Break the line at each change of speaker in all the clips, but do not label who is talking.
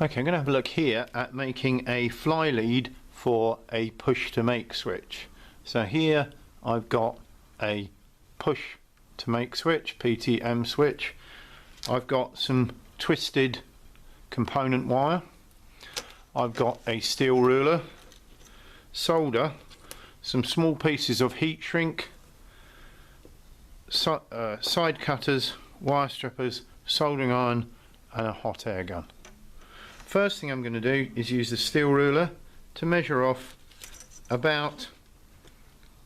Okay, I'm going to have a look here at making a fly lead for a push to make switch. So here I've got a push to make switch, PTM switch. I've got some twisted component wire. I've got a steel ruler, solder, some small pieces of heat shrink, side cutters, wire strippers, soldering iron and a hot air gun. First thing I'm going to do is use the steel ruler to measure off about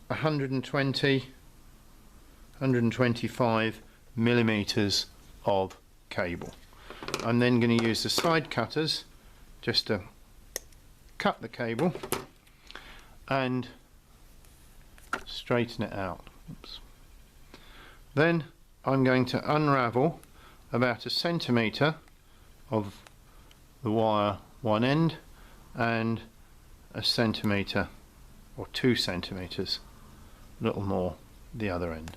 125 millimeters of cable. I'm then going to use the side cutters just to cut the cable and straighten it out. Oops. Then I'm going to unravel about 1 centimeter of the wire one end and 1 centimeter or 2 centimeters, a little more, the other end.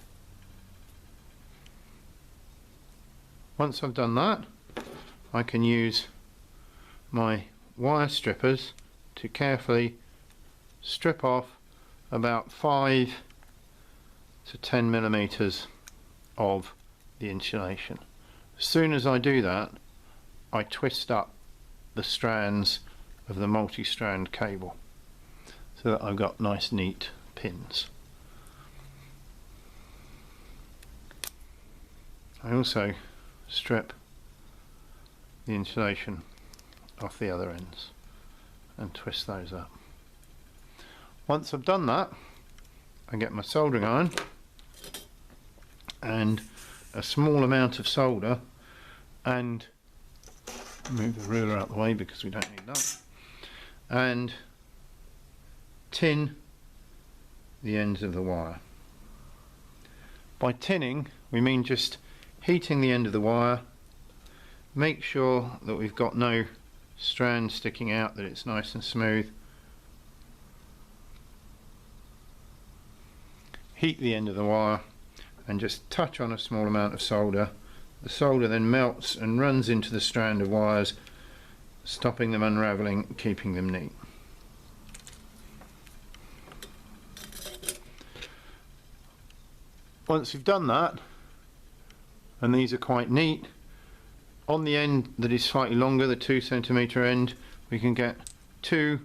Once I've done that, I can use my wire strippers to carefully strip off about 5 to 10 millimeters of the insulation. As soon as I do that, I twist up the strands of the multi-strand cable so that I've got nice neat pins. I also strip the insulation off the other ends and twist those up. Once I've done that, I get my soldering iron and a small amount of solder and move the ruler out of the way because we don't need that, and tin the ends of the wire. By tinning we mean just heating the end of the wire, make sure that we've got no strands sticking out, that it's nice and smooth. Heat the end of the wire and just touch on a small amount of solder. The solder then melts and runs into the strand of wires, stopping them unravelling, keeping them neat. Once you've done that, and these are quite neat, on the end that is slightly longer, the 2 centimeter end, we can get 2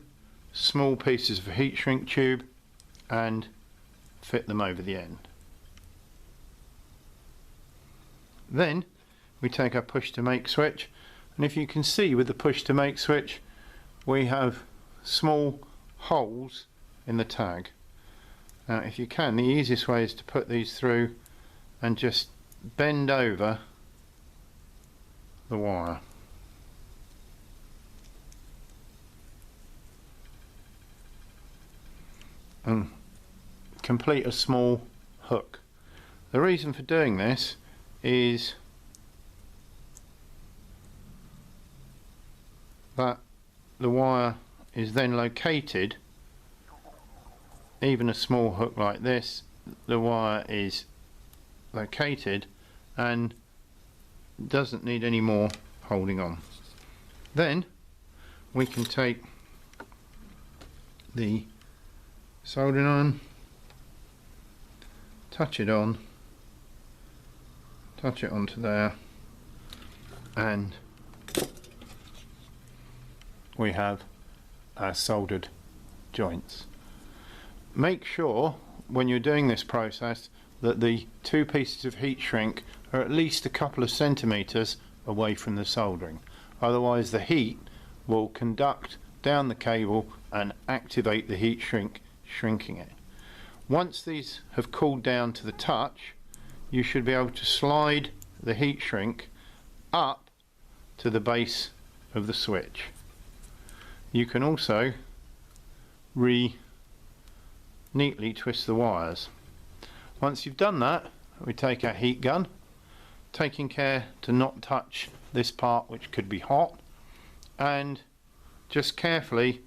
small pieces of heat shrink tube and fit them over the end. Then we take our push to make switch, and if you can see with the push to make switch we have small holes in the tag. Now if you can, the easiest way is to put these through and just bend over the wire. And complete a small hook. The reason for doing this is that the wire is then located, even a small hook like this, the wire is located and doesn't need any more holding on. Then we can take the soldering iron, touch it on, touch it onto there, and we have our soldered joints. Make sure when you're doing this process that the 2 pieces of heat shrink are at least a couple of centimeters away from the soldering, otherwise the heat will conduct down the cable and activate the heat shrink, shrinking it. Once these have cooled down to the touch, you should be able to slide the heat shrink up to the base of the switch. You can also neatly twist the wires. Once you've done that, we take our heat gun, taking care to not touch this part which could be hot, and just carefully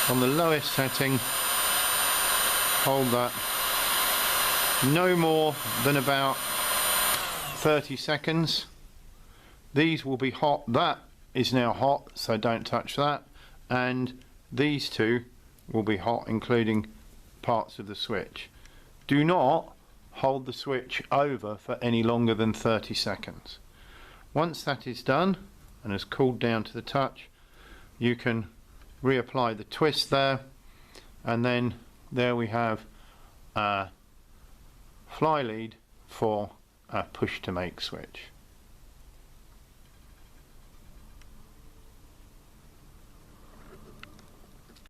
on the lowest setting hold that no more than about 30 seconds. These will be hot. That is now hot, so don't touch that. And these two will be hot, including parts of the switch. Do not hold the switch over for any longer than 30 seconds. Once that is done and has cooled down to the touch, you can reapply the twist there, and then there we have a fly lead for a push to make switch.